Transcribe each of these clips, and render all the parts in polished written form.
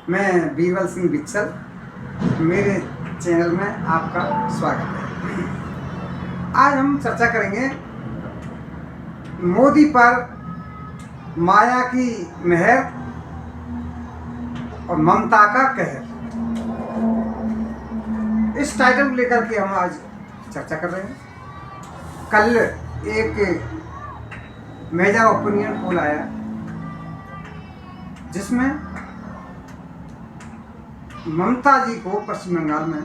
मैं बीरबल सिंह बिच्छल, मेरे चैनल में आपका स्वागत है। आज हम चर्चा करेंगे मोदी पर माया की मेहर और ममता का कहर। इस टाइटल को लेकर के हम आज चर्चा कर रहे हैं। कल एक मेजर ओपिनियन पोल आया जिसमें ममता जी को पश्चिम बंगाल में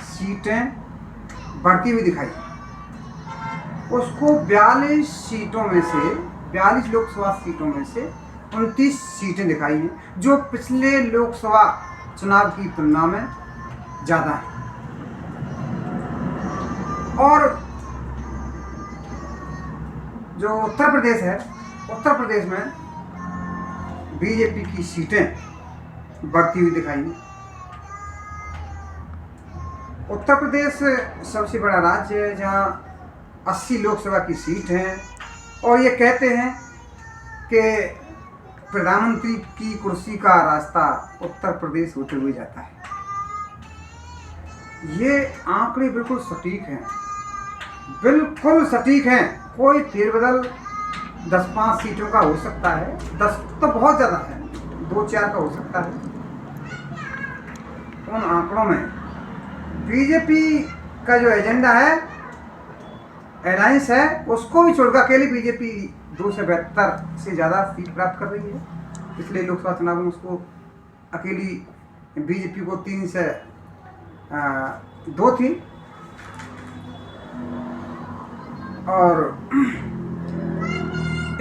सीटें बढ़ती हुई दिखाई। उसको 42 सीटों में से 42 लोकसभा सीटों में से 29 सीटें दिखाई हैं, जो पिछले लोकसभा चुनाव की तुलना में ज़्यादा है। और जो उत्तर प्रदेश है, उत्तर प्रदेश में बीजेपी की सीटें बढ़ती हुई दिखाई। उत्तर प्रदेश सबसे बड़ा राज्य है जहां 80 लोकसभा की सीट हैं और ये कहते हैं कि प्रधानमंत्री की कुर्सी का रास्ता उत्तर प्रदेश होते हुए जाता है। ये आंकड़े बिल्कुल सटीक हैं, बिल्कुल सटीक हैं। कोई फेरबदल 10-5 सीटों का हो सकता है, 10 तो बहुत ज़्यादा है, 2-4 का हो सकता है। उन आंकड़ों में बीजेपी का जो एजेंडा है, अलायंस है, उसको भी छोड़कर अकेली बीजेपी 272 से ज़्यादा सीट प्राप्त कर रही है। पिछले लोकसभा चुनाव में उसको अकेली बीजेपी को 3 से 2 थी। और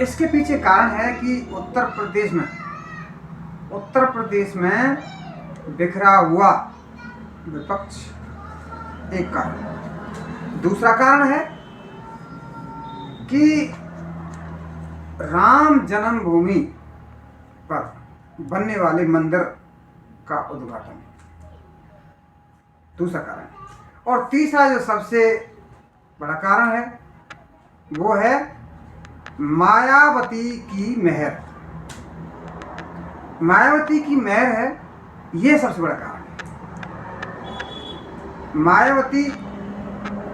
इसके पीछे कारण है कि उत्तर प्रदेश में बिखरा हुआ विपक्ष एक कारण। दूसरा कारण है कि राम जन्मभूमि पर बनने वाले मंदिर का उद्घाटन, दूसरा कारण। और तीसरा जो सबसे बड़ा कारण है वो है मायावती की मेहर। मायावती की मेहर है, ये सबसे बड़ा कारण है। मायावती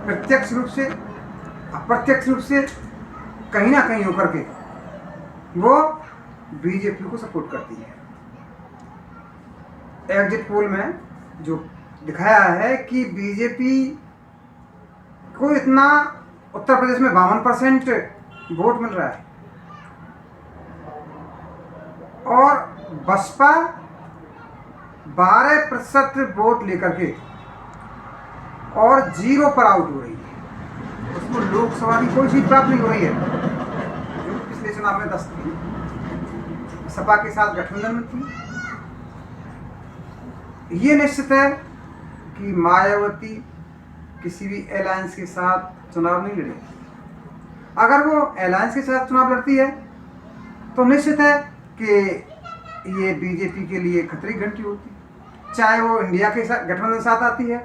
प्रत्यक्ष रूप से, अप्रत्यक्ष रूप से, कहीं ना कहीं होकर के वो बीजेपी को सपोर्ट करती है। एग्जिट पोल में जो दिखाया है कि बीजेपी को इतना उत्तर प्रदेश में 52% वोट मिल रहा है और बसपा 12% वोट लेकर के और 0 पर आउट हो रही है। उसको लोकसभा की कोई सीट प्राप्त नहीं हो रही है, जो पिछले चुनाव में 10 थी, सपा के साथ गठबंधन में थी। ये निश्चित है कि मायावती किसी भी अलायंस के साथ चुनाव नहीं लड़ेगी। अगर वो अलायंस के साथ चुनाव लड़ती है तो निश्चित है कि ये बीजेपी के लिए खतरे की घंटी होती है। चाहे वो इंडिया के साथ गठबंधन के साथ आती है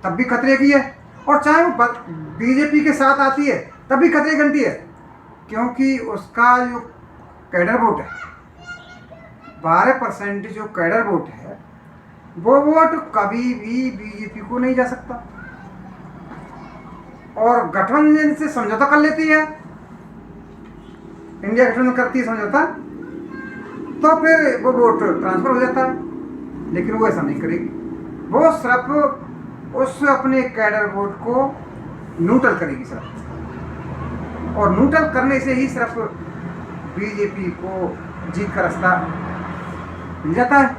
तब भी खतरे की है, और चाहे वो बीजेपी के साथ आती है तब भी खतरे की घंटी है, क्योंकि उसका जो कैडर वोट है, 12% जो कैडर वोट है, वो वोट कभी भी बीजेपी को नहीं जा सकता। और गठबंधन से समझौता कर लेती है, इंडिया गठबंधन करती है समझौता, तो फिर वो वोट ट्रांसफर हो जाता है। लेकिन वो ऐसा नहीं करेगी, वो सिर्फ उस अपने कैडर वोट को न्यूट्रल करेगी सिर्फ, और न्यूट्रल करने से ही सिर्फ बीजेपी को जीत का रास्ता मिल जाता है।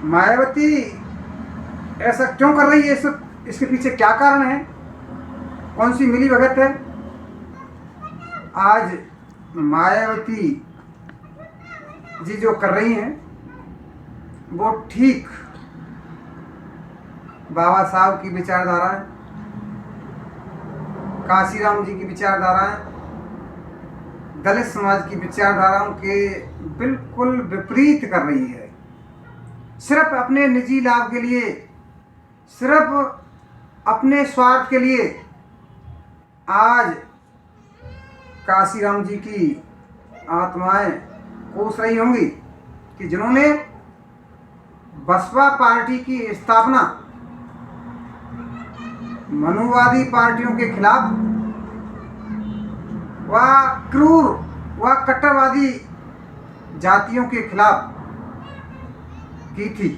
मायावती ऐसा क्यों कर रही है, इसके पीछे क्या कारण है, कौन सी मिली भगत है? आज मायावती जी जो कर रही हैं वो ठीक बाबा साहब की विचारधाराएं, काशीराम जी की विचारधाराएं, दलित समाज की विचारधाराओं के बिल्कुल विपरीत कर रही है। सिर्फ अपने निजी लाभ के लिए, सिर्फ अपने स्वार्थ के लिए आज काशीराम जी की आत्माएं कोस रही होंगी, कि जिन्होंने बसपा पार्टी की स्थापना मनुवादी पार्टियों के खिलाफ व क्रूर व कट्टरवादी जातियों के खिलाफ की थी,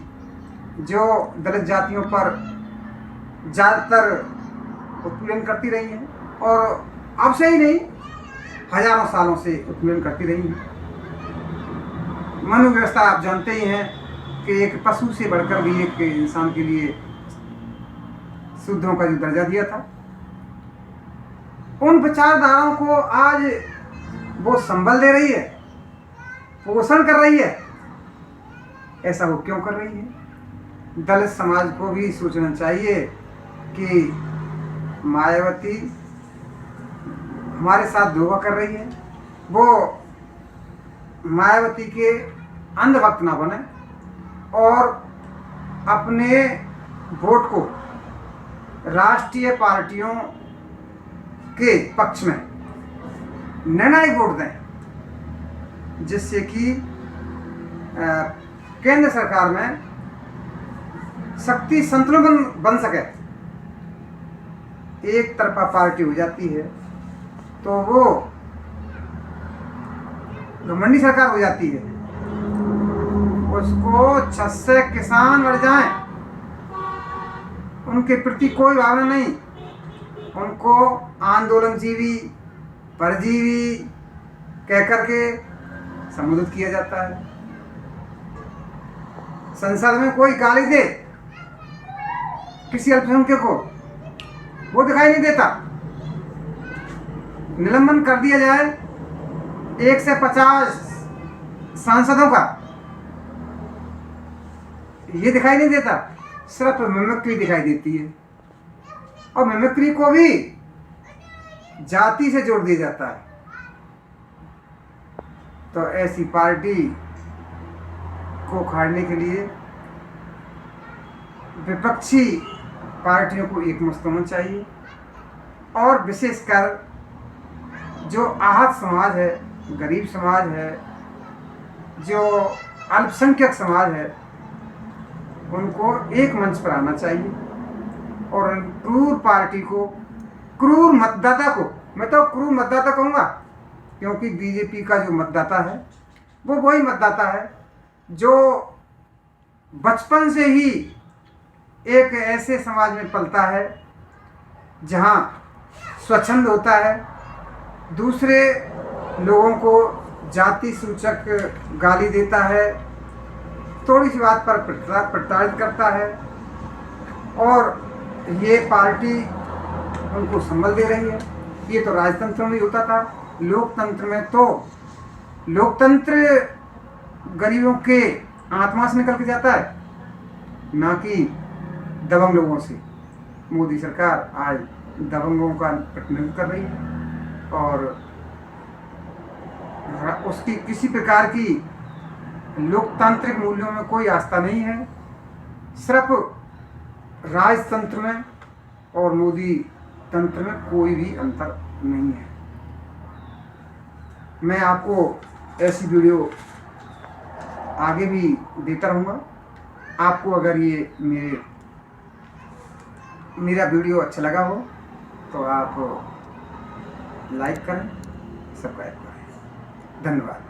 जो दलित जातियों पर ज़्यादातर उत्पीड़न करती रही हैं और अब से ही नहीं हजारों सालों से उत्पीड़न करती रही हैं। मनु व्यवस्था आप जानते ही हैं कि एक पशु से बढ़कर भी एक इंसान के लिए शुद्धों का जो दर्जा दिया था, उन विचारधाराओं को आज वो संबल दे रही है, पोषण कर रही है। ऐसा वो क्यों कर रही है? दलित समाज को भी सोचना चाहिए कि मायावती हमारे साथ धोखा कर रही है। वो मायावती के अंधभक्त ना बने और अपने वोट को राष्ट्रीय पार्टियों के पक्ष में निर्णायक वोट दें, जिससे कि केंद्र सरकार में शक्ति संतुलन बन सके। एक तरफा पार्टी हो जाती है तो वो घमंडी सरकार हो जाती है, उसको छत से किसान मर जाएं, उनके प्रति कोई भावना नहीं, उनको आंदोलनजीवी परजीवी कह करके संबोधित किया जाता है। संसद में कोई गाली दे किसी अल्पसंख्यक को, वो दिखाई नहीं देता। निलंबन कर दिया जाए 1 से 50 सांसदों का, ये दिखाई नहीं देता। सिर्फ मिमिक्री दिखाई देती है और मिमिक्री को भी जाति से जोड़ दिया जाता है। तो ऐसी पार्टी को उखाड़ने के लिए विपक्षी पार्टियों को एकमत होना चाहिए और विशेषकर जो आहत समाज है, गरीब समाज है, जो अल्पसंख्यक समाज है, उनको एक मंच पर आना चाहिए और उन क्रूर पार्टी को, क्रूर मतदाता को, मैं तो क्रूर मतदाता कहूँगा क्योंकि बीजेपी का जो मतदाता है वो वही मतदाता है जो बचपन से ही एक ऐसे समाज में पलता है जहाँ स्वच्छंद होता है, दूसरे लोगों को जाति सूचक गाली देता है, थोड़ी सी बात पर प्रताड़ित करता है और ये पार्टी उनको संबल दे रही है। ये तो राजतंत्र में होता था, लोकतंत्र में तो लोकतंत्र गरीबों के आत्मा से निकल के जाता है, ना कि दबंग लोगों से। मोदी सरकार आज दबंगों का प्रतिनिधित्व कर रही है और उसकी किसी प्रकार की लोकतांत्रिक मूल्यों में कोई आस्था नहीं है। सिर्फ राजतंत्र में और मोदी तंत्र में कोई भी अंतर नहीं है। मैं आपको ऐसी वीडियो आगे भी देता रहूँगा। आपको अगर ये मेरा वीडियो अच्छा लगा हो तो आप लाइक करें, सब्सक्राइब करें। धन्यवाद।